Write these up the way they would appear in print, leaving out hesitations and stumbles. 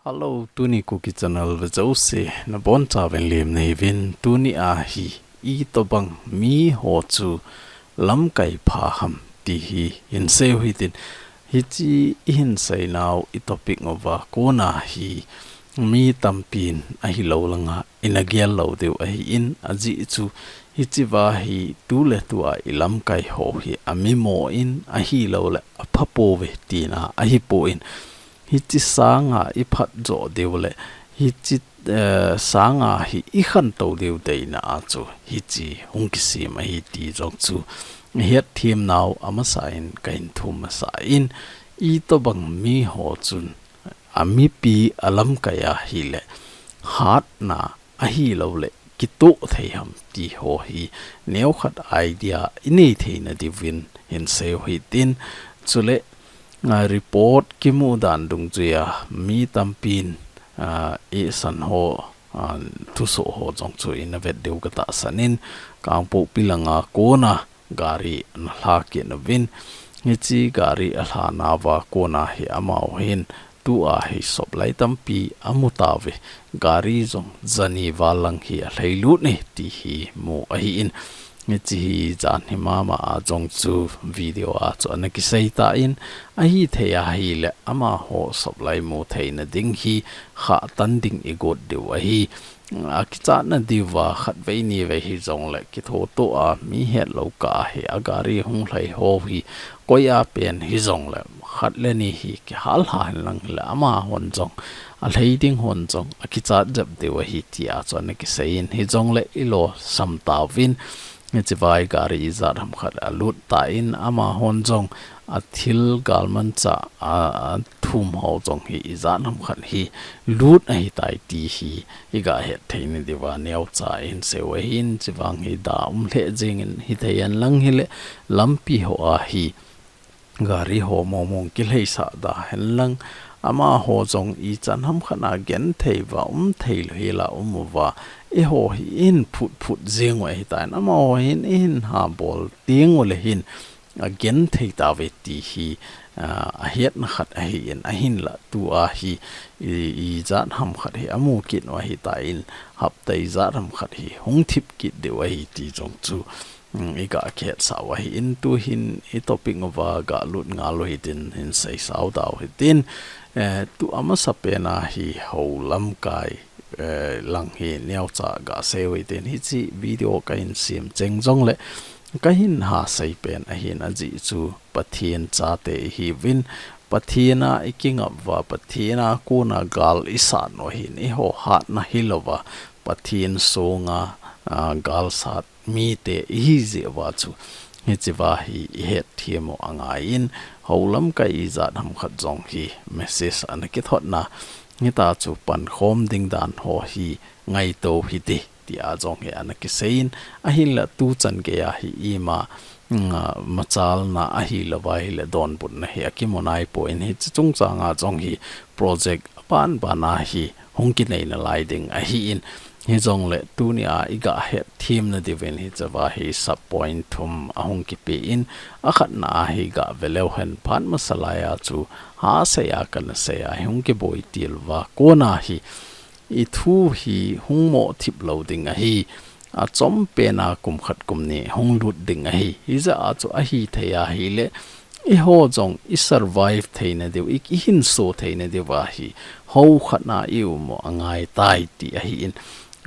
Hello, tuni cookie channel với dấu xe na bon cha ven liềm này vin tuni hi i to bang mi ho chu lam kai pha ham ti hi in se hui tin hi chi in sei now I topic over kona hi mi tampin a hi lo langa in a gel lo deu a hi in a ji chu hi chi wa hi tu le tu a I lam kai ho hi a mi mo in a hi lo le a pha po ve ti na a hi po in hi chi sanga I phat zo deu le hi chi sanga hi I khan to deu dei na a chu hi chi hung ki si ma hi ti jong chu hiat thiam now ama sa in kain thum sa in I to bang mi ho chun ami pi alam kaya hi le hat na a hi lo le ki to thei ham ti ho hi neu khat idea ini theina divin in se hui tin chule report ki mu dan dung chuya mi tampin e san ho tu so ho jong chu in a vet deu ka ta sanin kang po pilanga kona gari na hla ke na vin ngi chi gari a hla na wa kona hi amao hin tu a hi sop lai tampi amutawe gari jong zani walang hi a hleilu ne ti hi mu a hi in ngi chi jan hi mama a jong chu video a chu na ki sei ta in a hi the ya hi le ama ho sop lai mu theina ding hi kha tan ding I god deu a hi a ki cha na diwa khat ve ni ve hi jong le ki tho to a mi het lo ka he a gari hung hlai ho hi koya pen hi jong le khat le ni hi ki hal ha lang le ama hon jong a leiding hon jong a ki cha jap dewa hi ti a chu na ki sein hi jong le ilo sam ta vin nge chi vai gari za ram khat a lut ta in ama hon jong a thil galman cha a thum ho jong hi za nam khat hi lut a hi tai ti hi I ga he thein diwa neu cha in se we hin chi wang hi da le jing in hi theian lang hi le lampi ho a hi gari ho mo mong ki lei sa da hen lang ama ho jong I chan ham khana gen thei wa thei hi la wa e ho hi in phut jing wa hi ta na ma ho hin in ha bol ting ole hin again thei ta ve ti hi a hiat na khat a hi in a hin la tu a hi I zat ham khat hi amu kit wa hi ta in hap tai zat ham khat hi hung thip kit de wa hi ti jong chu I ga khet sa wa hi in tu hin I topic over ga lut nga lo hi tin in sei sau daw hi tin tu ama sa pe na hi ho lam kai lang hi neu cha ga se wi tin hi chi video ka in sim cheng jong le ka hin ha sei pen a hin a ji chu pathian cha te hi win pathiana iking up wa pathiana ko na gal isa no hin I ho hat na hilowa pathian songa gal sat mi te hi je wa chu hi chi wa hi het thiemo anga in holam ka I za dham khat jong hi message an ki thot na ni ta chu pan khom ding dan ho hi ngai to hi ti a jong he an ki sein a hin la tu chan ke ya hi I ma machal na a hi la wa hi le don bun na he ki monai po in hi chung changa jong hi project pan bana hi hong ki nei na lai ding a hi in hi jong le tu ni a I ga he team na diven hi chawa hi sub point thum a hong ki pe in a khat na hi ga veleu hen pan masala ya chu ha se ya kan se ya hong ki boi til wa ko na hi I thu hi hung mo thip loading a hi a chom pe na kum khat kum ni hung lut ding a hi za a chu a hi theya hi le I ho jong I survive theina deu I hin so theina deu wa hi ho khat na iu mo angai tai ti a hi in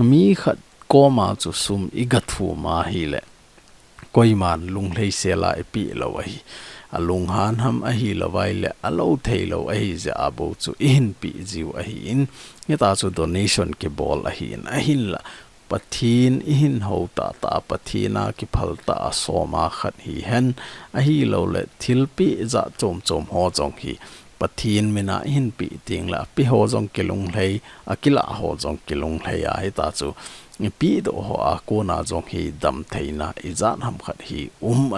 mi khat ko ma chu sum I ga thu ma hi le koi man lung lei se la I pi lo a hi a lung han ham a hi lo vai le a lo thei lo a hi za a bo chu in pi jiu a hi in nge ta chu donation ke bol a hi in a hin la pathin in ho ta pathina ki phal ta so ma khat hi hen a hi lo le thil pi za chom ho jong hi pathin mina hin pi ting la pi ho jong kilung hlei akila ho jong kilung hlei a hi ta chu pi do ho a ko na jong hi dam theina I zan ham khat hi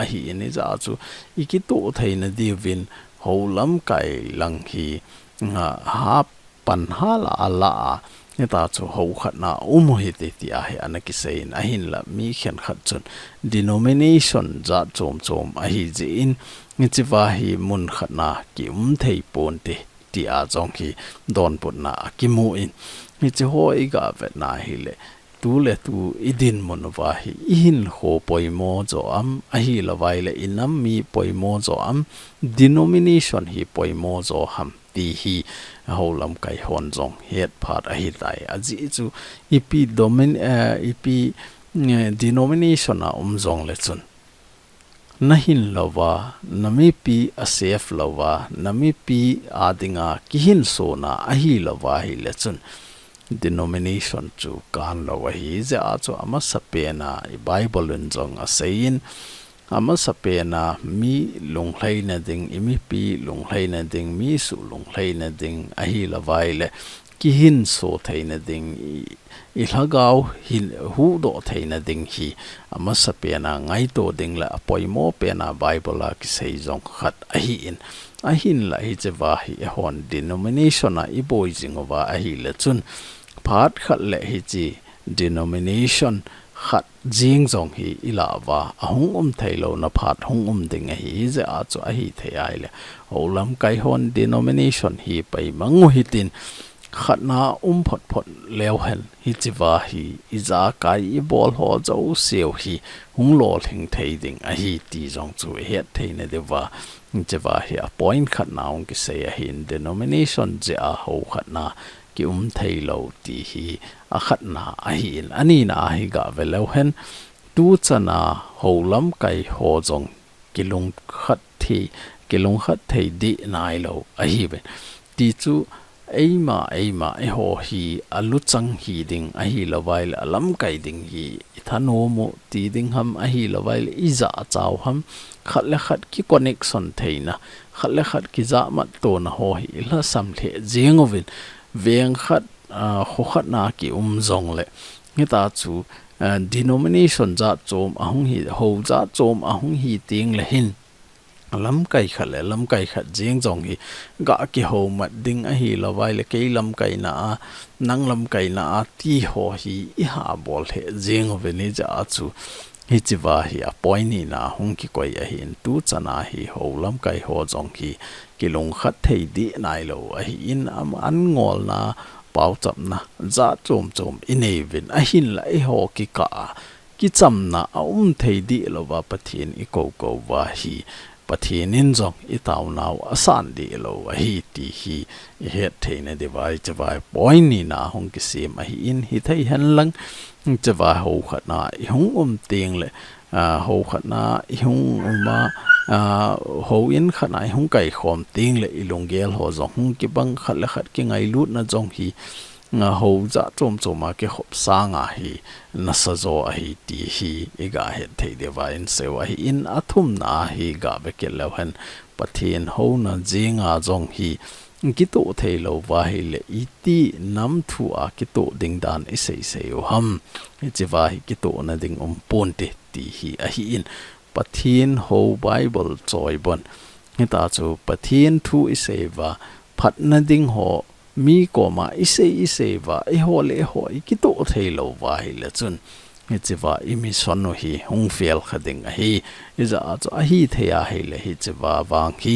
a hi ni za chu I ki to theina divin ho lam kai lang hi ha pan hala ala ni ta chu ho khat na hi te ti a hi an ki sein a hin la mi khen khat chun denomination za chom a hi ji in ni chi wa hi mun khat na ki thei pon te tia zong hi don put na kimu in hi che ho i ga vet na hi le tu le tu idin mon wa hi in ho poimo zo am a hi la vai le inam mi poimo zo am denomination hi poimo zo ham ti hi ho lam kai hon zong het phat a hi tai a ji chu ipi ipi denomination a zong le chun nahin lawa nami pi a safe lawa nami pi adinga kihin so na a hi lawa hi le chun denomination chu kan lawa hi ze a chu ama sapena i bible in zong a sein ama sapena mi lunglai na ding imi pi lunglai na ding mi su lunglai na ding a hi lawa le kihin so theina ding i lagaw hin hu do theina ding hi ama sapena ngai to ding la poimo pena bible la ki sei zong khat a hi in a hin la hi che wa hi hon denomination a i boy jing wa a hi le chun phat khat le hi chi denomination khat jing zong hi ila wa ahung thailo na phat hung ding hi je a chu a hi the ai le holam kai hon denomination hi pai mangu hitin khatna phot leo hen hi chiwa hi iza kai I bol ho zo seo hi hung lo thing thei ding a hi ti jong chu het theine dewa chiwa hi a point khatna ong ki se a hin denomination je a ho khatna ki thei lo ti hi a khatna a hi in ani na hi ga velo hen tu chana holam kai ho jong kilung khat thei di nai lo a hi ben ti chu eima e ho hi aluchang hi ding a hi lawai alam kai ding hi ithano mo ti ding ham a hi lawai iza chaw ham khat le khat ki connection theina khat le khat ki za mat to na ho hi la sam the jengovin veng khat ho khat na ki zong le ni ta chu denomination za chom ahung hi ho za chom ahung hi ting le hin lam kai khat jeng jong hi ga ki ho mat ding a hi lawai le ke lam kai na nang lam kai na ti ho hi I ha bol he jeng of ni ja chu hi chiwa hi a poini na hung ki koi a hi tu chana hi ho lam kai ho jong hi kilung khat thei di nai lo a hi in am an ngol na pau chap na za chom inevin a hin la e ho ki ka ki cham na thei di lo wa pathin I ko wa hi pathianin zong itaw naw asan di lo a hi ti hi het theina devai chawai poini na hong ki sim a hi in hi thei han lang chawa ho khatna I hung ting le ho khatna I hung ma ho in khatna I hung kai khom ting le ilungel ho zong hung ki bang khat le khat ki ngai lut na zong hi nga ho za chom ma ke khop sanga hi na sa zo a hi ti hi I ga het thei dewa in sewa hi in athum na hi ga be ke lo han pathin ho na jinga zong hi ki to thei lo wa hi le I ti nam thu a ki to ding dan I sei o ham chi wa hi ki to na ding pon te ti hi a hi in pathin ho bible choi bon ni ta chu pathin thu I seva phat na ding ho mi ko ma ise wa I ho le ho I ki to thei lo wa hi le chun hi chiwa I mi son no hi hung fel khading a hi iza cho a hi theya hi le hi chiwa wang hi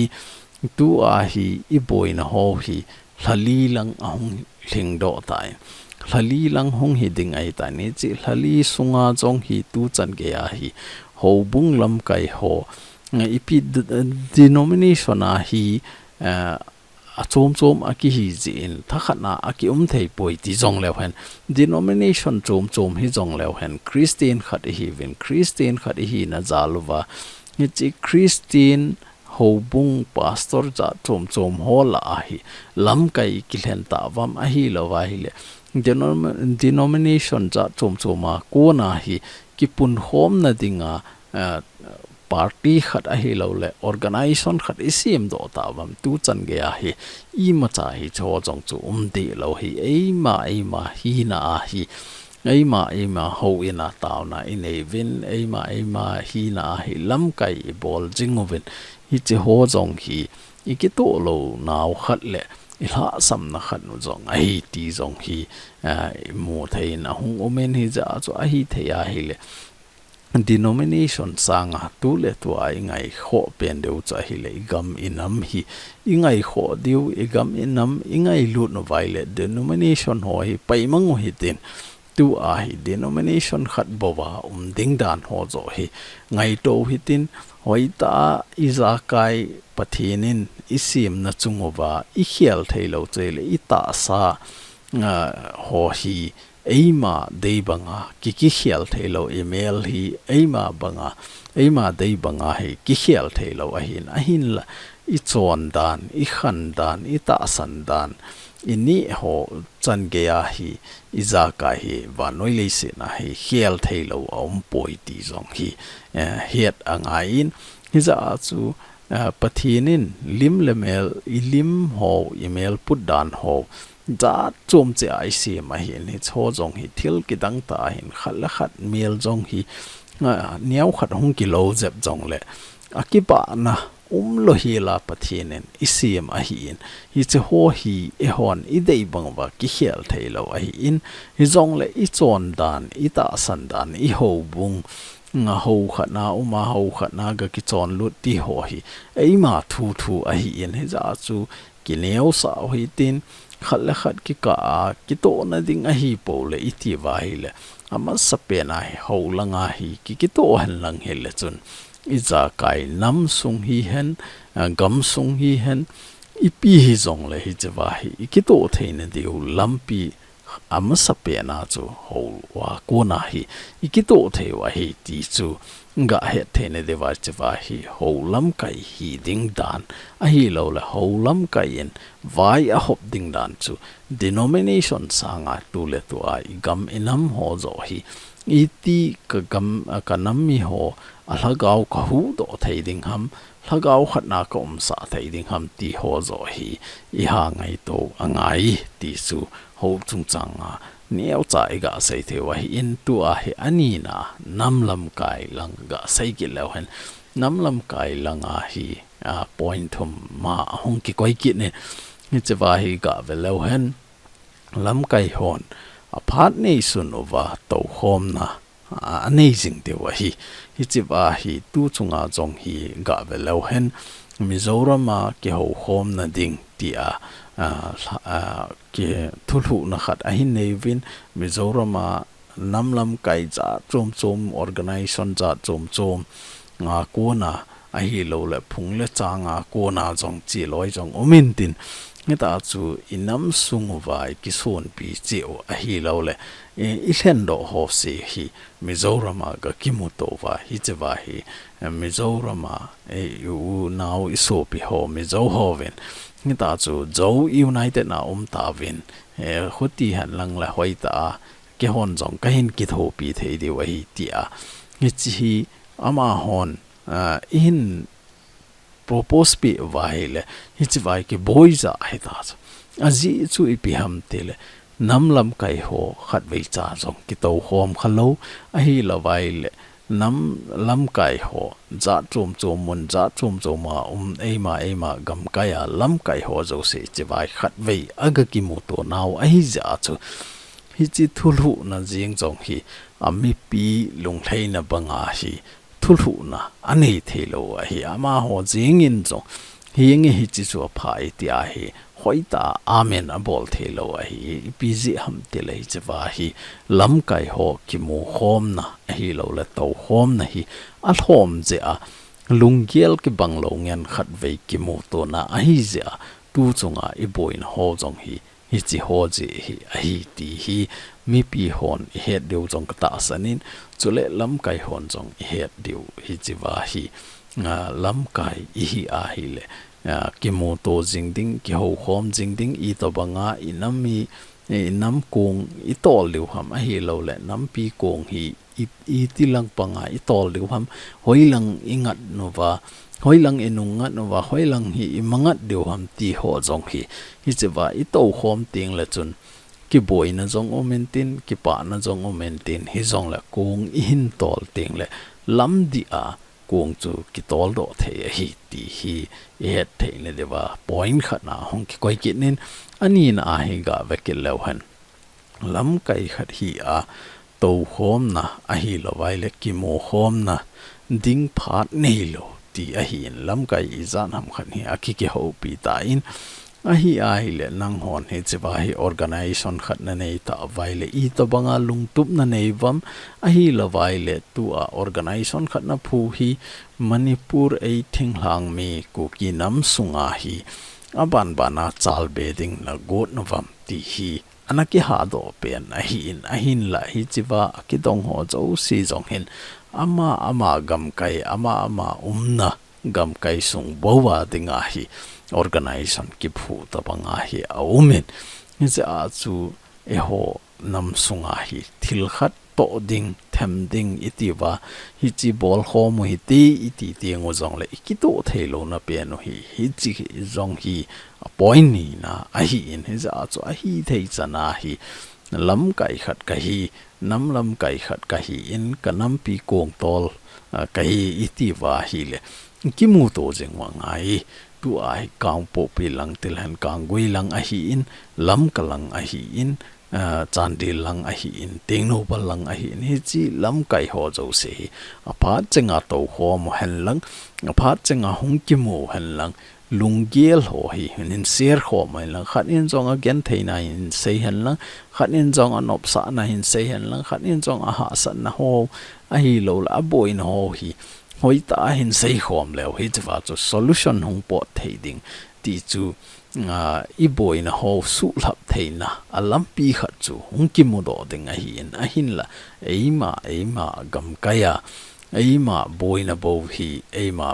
tu a hi I boi na ho hi hlali lang a hung hling do tai hlali lang hung hi ding ai ta ni chi hlali sunga chong hi tu chan ge a hi ho bung lam kai ho ipi denomination a hi a chom a ki hi jin thakhatna a ki thei poi ti jong lew hen denomination chom hi jong lew hen christian khat hi vin christian khat hi na zalwa ni chi christian ho bung pastor za chom hola a hi lam kai ki len ta wam a hi lawa hi le denomination za chom a ko na hi ki pun hom na dinga party khat a hi lo le organization khat isim do ta wam tu chan ge a hi I ma cha hi cho jong chu de lo hi ei ma hi na a hi ei ma ho ina ta na in e vin ei ma hi na hi lam kai bol jingovin hi che ho jong hi I ki to lo naw khat le I la sam na khat no jong a hi ti jong hi mu thei na hung omen hi za chu a hi the ya hi le denomination sanga tu le tu ai ngai kho pen deu cha hi le gam inam hi ingai kho deu igam inam ingai lu no vai le denomination ho hi paimang hi tin tu a hi denomination khat bowa ding dan ho zo hi ngai to hi tin hoi ta iza kai pathinin isim na chungova I khial thailo chele I ta sa ho hi eima deibanga ki khial thailo email hi eima deibanga hi ki khial thailo ahin la I chon dan I khan dan I ta san dan ini ho chan geya hi iza ka hi wa noi le se na hi khial thailo poi ti zong hi het angain hiza chu pathinin lim lemel ilim ho email put dan ho za chom che ai se ma hi ni cho jong hi thil ki dang ta hin khal khat mel jong hi niaw khat hung ki lo zep jong le akipa na lo hi la pathinen isim a hi in hi che ho hi e hon I dei bang ba ki khial thailo a hi in hi jong le I chon dan I ta san dan I ho bung nga ho khana uma ho khana ga ki chon lut ti ho hi eima thu a hi in he za chu ki neo sa hi tin khal khat ki ka ki to na ding a hi po le I ti wa hi le ama sape na hi ho langa hi ki to han lang he le chun iza kai nam sung hi hen gam sung hi hen ipi hi zong le hi chawa hi ki to thein de lampi ama sape na chu ho wa ko na hi ki to the wa hi ti chu nga he thein de wa chawa hi ho lam kai hi ding dan a hi lo le ho lam kai en vai a hop ding dan chu denomination sanga tu le tu ai gam inam ho zo hi iti ka gam ka nam mi ho alhagau ka hu do thei ding ham lhagau khatna ka sa thei ding ham ti ho zo hi I ha ngai to angai ti su ho chung changa neo chai ga sei the wa hi in tu a hi ani na namlam kai lang ga sei ki lo hen namlam kai lang a hi point thum ma hong ki koi ki ne ni che wa hi ga ve lo hen lam kai hon a phat nei sun over to khom na amazing de wa hi chi ba hi tu chunga jong hi ga ve lo hen Mizoram ki ho khom na ding ti ki thulu na khat a hin nei vin Mizoram namlam kai za chom organization za chom nga ko na a hi lo le phung le changa ko na jong chi loi jong omin tin ngeta chu inam sung vai ki son pi cheo a hi lo le I hlen do ho se hi Mizoram ga kimuto va hi che va hi Mizoram u now iso pi ho Mizo hoven ngeta chu zo united na ta vin khoti han lang la hoi ta ke hon jong ka hin ki tho pi thei di wa hi ti a ngi chi ama hon in propose pi vai le hi chi vai ki boiza hi ta azi chu I pi ham te le namlam kai ho khat vei cha jong ki to khom khalo a hi la vai le nam lam kai ho za chom mun za chom ma ema gam kaya lam kai ho zo se chi vai khat vei aga ki mu to naw a hi za chu hi chi thulu na jing jong hi ami pi lung thei na banga hi thulu na anei thelo a hi ama ho jing in jong hi nge hi chi chu phai ti a hi hoita amen abol thelo a hi busy ham te le chawa hi lam kai ho ki mu khom na hi lo la to khom na hi a khom je a lungiel ki banglo ngen khat ve ki mu to na a hi je a tu chunga I boin ho jong hi chi ho je hi a hi ti hi mi pi hon het deu jong ta sanin chule lam kai hon jong het deu hi chiwa hi lam kai hi a hi le ki mo to jing ding ki ho khom jing ding I to banga inami nam kong I tol liu ham a hi lo le nam pi kong hi I ti lang panga I tol liu ham hoi lang ingat no wa hoi lang enungat no wa hoi lang hi mangat deu ham ti ho jong hi che wa I to khom ting le chun ki boi na jong o mentin ki pa na jong o mentin hi jong la kong in tol ting le lam di a kong chu ki tol do the hi ti hi et the ne dewa point khana hong ki koi ki nin ani na hi ga ve ki lo han lam kai khat hi to khom na a hi lo vai le ki mo khom na ding phat nei lo ti a hi in lam kai i zan ham khan hi a ki ho pi ta in a hi ai le nang hon he chiwa hi organization khat na nei ta vai le I to banga lungtup na nei vam a hi lo vai le tu a organization khat na phu hi Manipur ei thinglang mi ku ki nam sunga hi aban bana chal beding na got na vam ti hi anaki ha do pen a hi in a hin la hi chiwa ki dong ho zo si jong hin ama gam kai ama umna gam kai sung bowa dinga hi organization ki phu ta banga hi a umen ni a chu e ho nam sunga hi thil khat to ding them ding itiwa hi chi bol khom hi ti iti ngo jong le ki to thelo na pe no hi chi jong hi a point ni na a hi in hi za chu a hi thei chana hi lam kai khat ka hi nam lam kai khat ka hi in kanam pi kong tol ka hi itiwa hi le ki mu to jeng wa ngai tu ai kang po pi lang til han kang gui lang a hi in lam ka lang a hi in chandi lang a hi in tengno bal lang a hi in hi chi lam kai ho zo se a pha chenga to ho mo hen lang a pha chenga hung ki mo hen lang lungiel ho hi hin ser ho mai lang khat in jong again theina in sei hen lang khat in jong anop sa na hin sei hen lang khat in jong a ha san na ho a hi lo la boy no ho hi hoi ta hin sei khom leo hi chwa chu solution hung po thei ding ti chu I boy na ho su lap theina alam pi khat chu hung ki mo do ding a hin la eima gam kaya eima boy na bo hi eima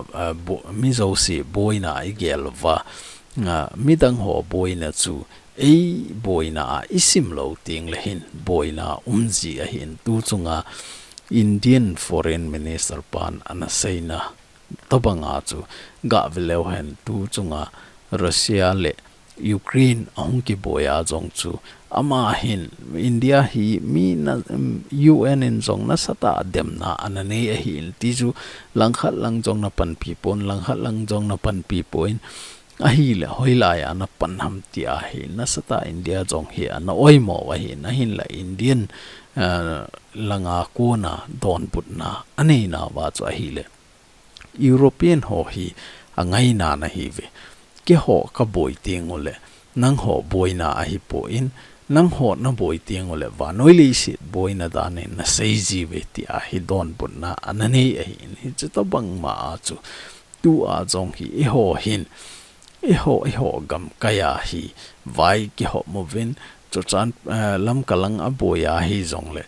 mi zo si boy na I gelwa mi dang ho boy na chu boy na isim lo ting le hin boy na umji a hin tu chunga Indian Foreign Minister pan anaseina tabanga chu ga velo hen tu chunga Russia le Ukraine ahung ki boya jong chu ama hin India hi mi na UN in jong na sata dem na anane a hin ti chu langkhat lang jong na pan pi pon langkhat lang jong na pan pi poin a hi le hoila ya na pan ham ti a hi na sata India jong hi na oi mo wa hi na hin la Indian langa ko na don put na ane na wa chu hi le European ho hi angai na hi ve ke ho ka boy ting ole nang ho boy na hi po in nang ho na boy ting ole wa noi le si boy na da ne na sei ji ve ti a hi don put na anane a hi ni chu to bang ma chu tu a jong hi e ho gam kaya hi vai ki ho mo vin chu chan lam kalang a boya hi jong le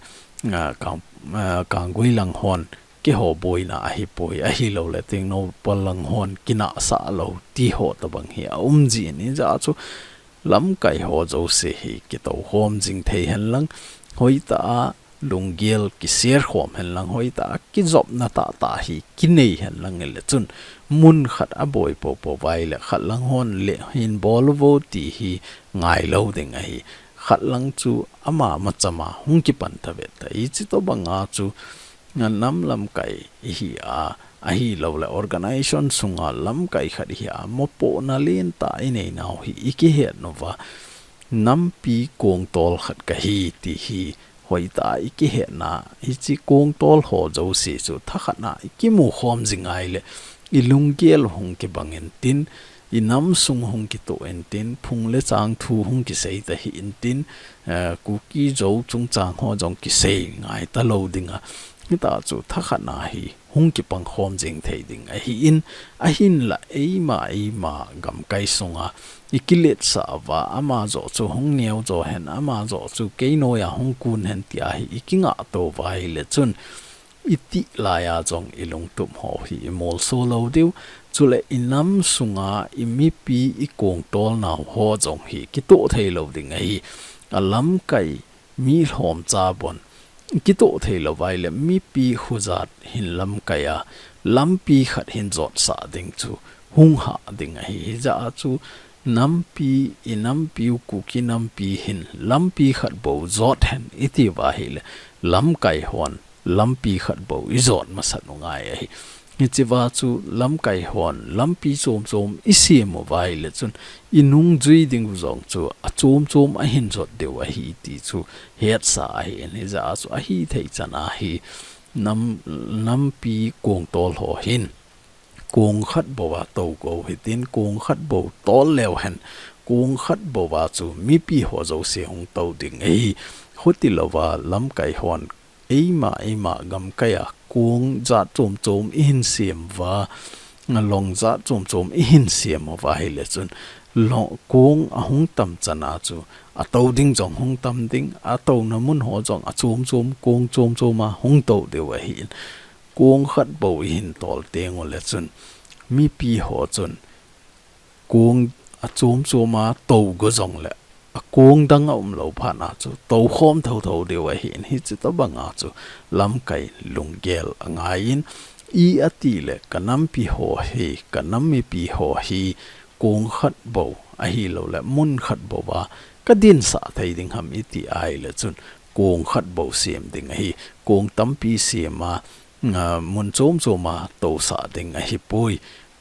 ka gui lang hon ki ho boy na hi poi a hi lo le ting no palang hon kina sa lo ti ho ta bang hi ji ni ja chu lam kai ho zo se hi ki to hom jing thei hen lang hoi ta lungiel ki ser khom hen lang hoi ta ki job na ta hi ki nei hen lang le chun mun khat a boy po vai le khat lang hon le hin bol vo ti hi ngai lo ding a hi khat lang chu ama ma chama hung ki pan ta ve ta I chi to banga chu nam lam kai hi a hi lo la organization sunga lam kai khat hi mo po na len ta nei naw hi ki he no wa nam pi kong tol khat ka hi ti hi hoi ta ki he na hi chi kong tol ho zo si chu tha khat na ki mu khom jingai le ilungel hong ki bangin tin inam sung hong ki to en tin phung le chang thu hong ki sei ta hi in tin ku ki zo chung chang ho jong ki sei ngai ta lo dinga ta chu tha khana hi hung ki pang khom jing thei ding a hi in a hin la eima gam kai sunga ikilet sa wa ama zo chu hung neu zo hen ama zo chu keino ya hung kun hen ti a hi ikinga to vai le chun iti la ya jong ilung tum ho hi mol so lo deu chule inam sunga imipi ikong tol na ho jong hi ki to thei lo ding a hi alam kai mi hom cha bon ki to thei lo vai le mi pi khuzat hin lam kaya lampi khat hin jot sa ding chu hung ha ding a hi za chu nampi inampi ku ki nampi hin lampi khat bo jot hen iti wa hi le lam kai hon lampi khat bo izot ma sat ngai a hi ni chiwa chu lam kai hon lampi chom chom isi mo vai le chun inung zui ding zong chu a chom chom a hin zot deu a hi ti chu het sa hi ni za chu a hi thei chana hi nam pi kong tol ho hin kong khat bo wa to ko hi tin kong khat bo tol lew hen kong khat bo wa chu mi pi ho zo se hong to ding ei khoti lowa lam kai hon eima gam kaya kung za chom chom in siam wa long za chom chom in siam wa hi le chun long kung a hung tam chana chu a to ding jong hung tam ding a to na mun ho jong a chom chom kung chom chom ma hung to de wa hi kung khat bo hin tol teng le chun mi pi ho chun kung a chom chom ma to go jong le a kung dang a lo pha na chu to khom tho de wa hin hi chu to banga chu lam kai lunggel angai in I ati le kanam pi ho hi kanam mi pi ho hi kung khat bo a hi lo le mun khat bo wa ka din sa thai ding ham iti ai le chun kung khat bo siam ding hi kung tam pi siam ma mun chom choma to sa ding a hi pui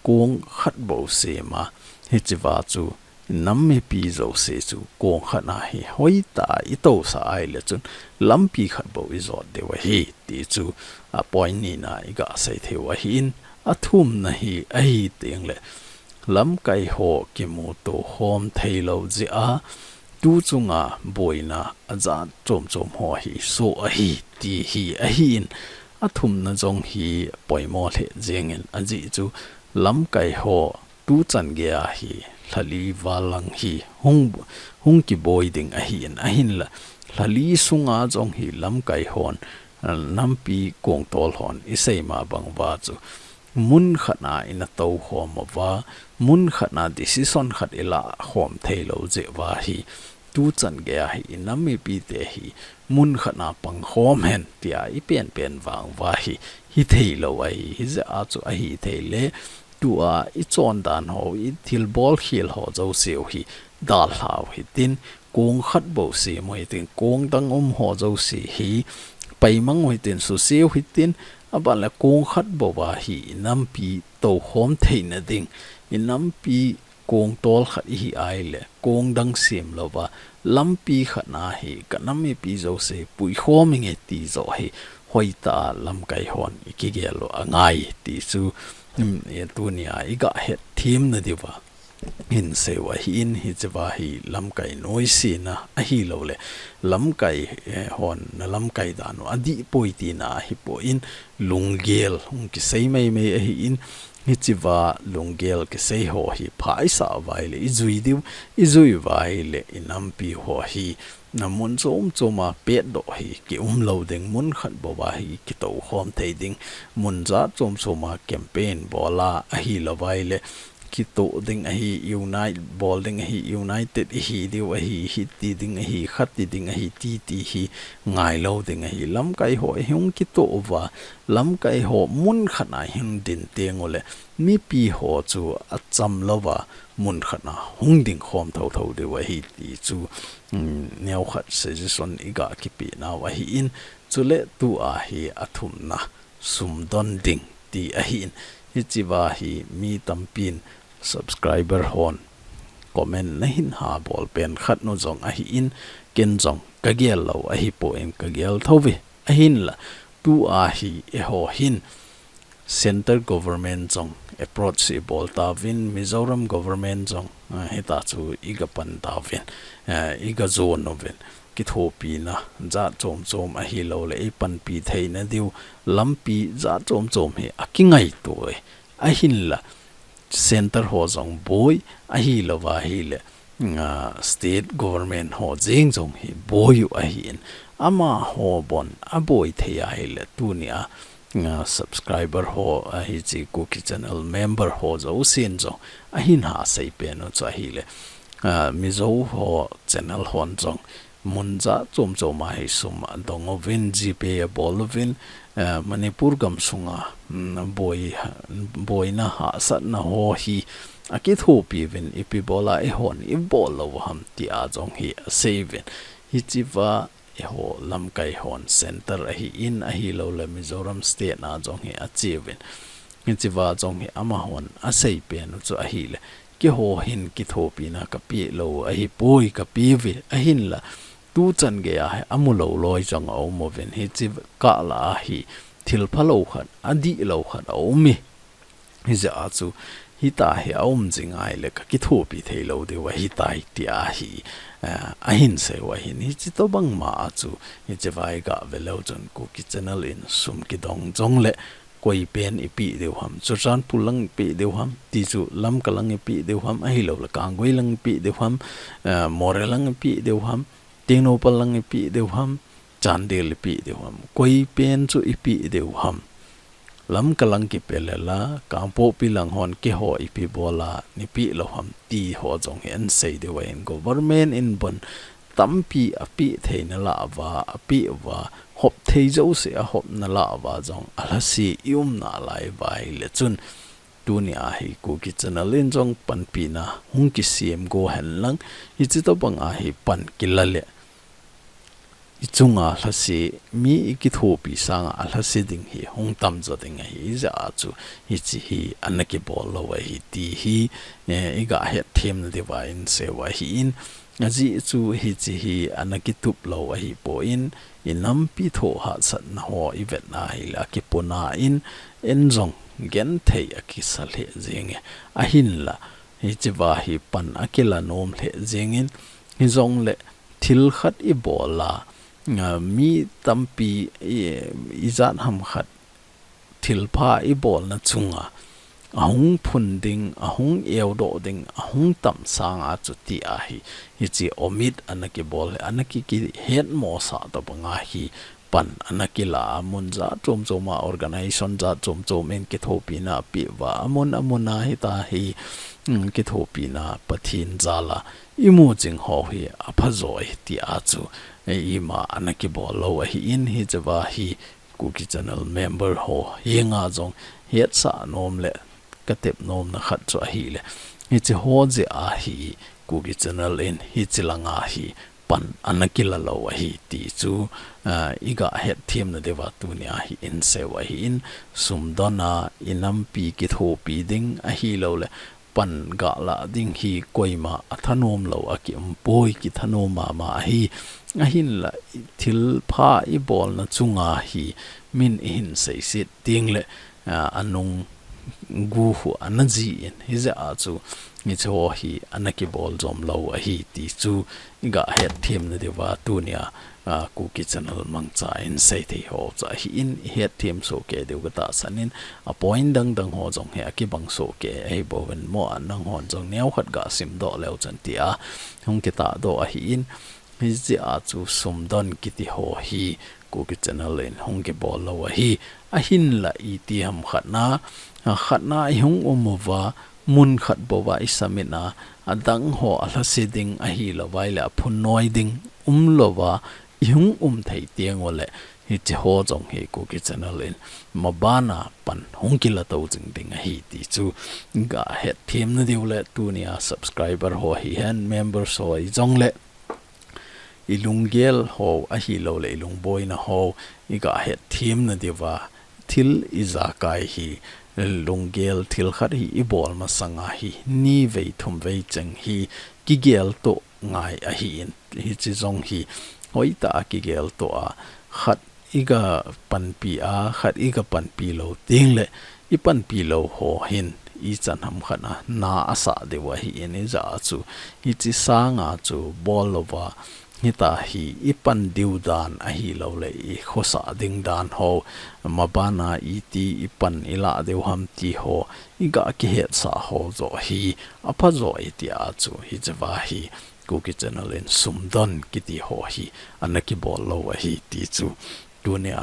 kung khat bo siam ma hi chiwa chu nam mi pi zo se chu kong khat na hi hoi ta I to sa ai le chun lam pi khat bo I zot de wa hi ti chu a point ni na I ga sai the wa hin a thum na hi a hi teng le lam kai ho ki mu to hom thei lo ji a tu chunga boina aza chom chom ho hi so a hi ti hi a hin a thum na jong hi poimo the jengin a ji chu lam kai ho tu chan ge a hi thali walang hi hung ki boy ding a hin la thali sunga jong hi lam kai hon nampi kong tol hon isei ma bang wa chu mun khana ina to khom wa mun khana decision khat ila khom theilo je wa hi tu chan ge hi nami pi te hi mun khana pang khom hen tia I pen wang wa hi theilo ai hi za a chu a hi theile tua I chon dan ho I thil bol khil ho zo seo hi dal haw hi tin kong khat bo se moi tin kong dang ho zo se hi pai mang moi tin su seo hi tin aban la kong khat bo wa hi nam pi to khom theina ding I nam pi kong tol khat hi ai le kong dang sim lo wa lam pi khat na hi ka nam mi pi zo se pui khoming e ti zo hi hoi ta lam kai hon ki ge lo angai ti su tunia iga het team na diwa in sewa hi in hi chawa hi lam kai noisi na a hi lo le lam kai hon na lam kai da no adi poiti na hi po in lunggel hung ki sei mai a hi in hi chiwa lunggel ki sei ho hi phai sa vai le izui vai le inam pi ho hi na mun choma pet do hi ki lo ding mun khat bo wa hi ki to khom thei ding mun za choma campaign bola a hi lo vai le ki to ding a hi unite bol ding a hi united hi diu a hi ti ding a hi khat ti ding a hi ti hi ngai lo ding a hi lam kai ho hung ki to wa lam kai ho mun khana hin din teng ole mi pi ho chu a cham lo wa mun khana hung ding khom tho de wa hi ti chu neo khat suggestion iga ki pi na wa hi in chule tu a hi athum na sum don ding ti a hi in hi chi wa hi mi tampin subscriber hon comment na hin ha bol pen khat no jong a hi in ken jong ka gel lo a hi po em ka gel thowi a hin la tu a hi e ho hin center government jong approach si bol ta win Mizoram government jong heta chu iga pan ta win iga zone no win ki thopi na za chom a hi lo le pan pi thei na diu lampi za chom he akingai to a hin la center ho jong boy a hi lo wa hi le state government ho jing jong hi boy a hin ama ho bon a boy thei a hi le tu nia subscriber ho a hi chi cookie channel member ho zo sin zo a hin ha sei pe no cha hi le mizo ho channel hon jong munza chom ai sum dong vin gp bolovin manipur gam sunga boy na ha sat na ho hi akit ho pi vin ipi bola e hon I bolo ham ti a jong hi saving hi chiwa e ho lam kai hon center a hi in a hi lo le Mizoram state na jong hi achievin ngi chi wa jong hi ama hon a sei pen chu a hi le ki ho hin ki tho pi na ka pi lo a hi poi ka pi vi a hin la tu chan ge a amu lo loi jong au mo ven hi chi ka la hi thil phalo khat adi lo khat au mi hi za chu hi ta hi aum jing ai le ka ki tho pi thei lo de wa hi tai ti a hi a hin se wa hin hi chi to bang ma chu hi che vai ga ve lo jon ku ki channel in sum ki dong jong le koi pen ipi deu ham chu chan pulang pi deu ham ti chu lam kalang ipi deu ham a hi lo la kang goi lang pi deu ham more lang pi deu ham tino palang ipi deu ham chan del ipi deu ham koi pen chu ipi deu ham lam kalang ki pelela kampo pilang hon ke ho ipi bola ni pi lo ham ti ho jong hen sei de wen government in bon tampi api theina la wa api wa hop thei zo se a hop na la wa jong ala si yum na lai vai le chun dunia hi ku ki channel in jong pan pi na hung ki sim go han lang hi chi to bang a hi pan kilale ichunga hlasi mi ki thu pi sang a hlasi ding hi hong tam zo ding hi za chu hi chi hi anaki bol lo wa hi ti hi iga he them na divine se wa hi in aji chu hi chi hi anaki tup lo wa hi po in inam pi tho ha sat na ho i vet na hi la ki pona in en zong gen thei a ki sal he jing a hin la hi chi wa hi pan akela nom le jing in hi zong le thil khat i bola mi tampi izat ham khat thilpha i bol na chunga ahung phun ding ahung eo do ding ahung tam sang a chuti a hi chi omit anaki bol anaki ki het mo sa to banga hi pan anaki la munja chom choma organization ja chom chom en ke thopi na pi wa amona hi ta hi ke thopi na pathin jala imu jing ho hi aphazoi ti a chu ima anaki bol lo hi in hi jawa hi cookie channel member ho yenga jong het sa nom le katep nom na khat chu hi le hi chi ho je a hi cookie channel in hi chilanga hi pan anakila lo hi ti chu iga het thim na dewa tunia hi in se wa hi in sumdona inam pi ki tho pi ding a hi lo le pan ga la ding hi koima athanom lo aki poi ki thanoma ma hi a hin la thil pha i bol na chunga hi min in sei sit ting le anung gu hu anaji in hi za chu ni cho hi anaki bol jom lo a hi ti chu ga het thim na dewa tunia cookie channel mangcha in sei the ho cha hi in het thim so ke deu ga ta sanin a point dang ho jong he ki bang so ke ei bowen mo anang hon jong neu khat ga sim do leo chan ti a hung ke ta do a hi in hi ji a chu sum don ki ti ho hi cookie channel in hung ke bol lo a hi a hin la i ti ham khatna i hung umwa mun khat bowa isamina adang ho ala siding a hi lo vai la phun noi ding lowa ihung thei tiang ole hi che ho jong he cookie channel in mabana pan hongkila to jing ding a hi ti chu ga het thim na diule tunia subscriber ho hi han member so i jong le ilungel ho a hi lo le ilung boy na ho iga het thim na diwa thil izakai hi lungel thil khat hi ibol ma sanga hi ni vei thum vei cheng hi kigel to ngai a hi in hi chi jong hi hoita kigel to a khat iga panpi a khat iga panpi lo ting le i panpi lo ho hin i chan ham khana na asa dewa hi ene za chu hi chi sanga chu bol lova hita hi ipan diudan a hi lo le i khosa ding dan ho mabana iti ipan ila deu ham ti ho iga ki het sa ho zo hi apa zo iti a chu hi jawa hi cookie channel in sumdon kiti ho hi anaki bol lo hi ti chu tunia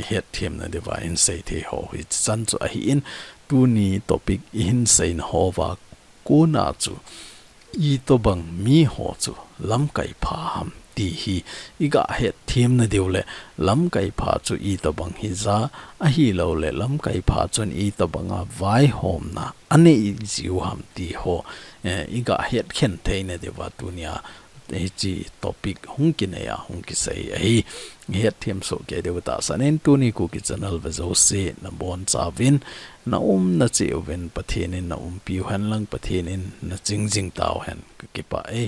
het them na divine say the ho hi chan chu a hi in tuni topic in say na ho wa ko na chu i to bang mi ho chu lam kai pha ham ti hi iga het them na deule lam kai pha chu i to bang hi za a hi lo le lam kai pha chun i to banga vai hom na ane i jiu ham ti ho iga het khen theina dewa tunia chi topic hung ki ne ya hung ki sei ai het thiam so ke de ta sanen tu ni ku ki channel ve zo se na bon chawin na na chi ven pathin in na piu han lang pathin in na jing jing taw han ki pa e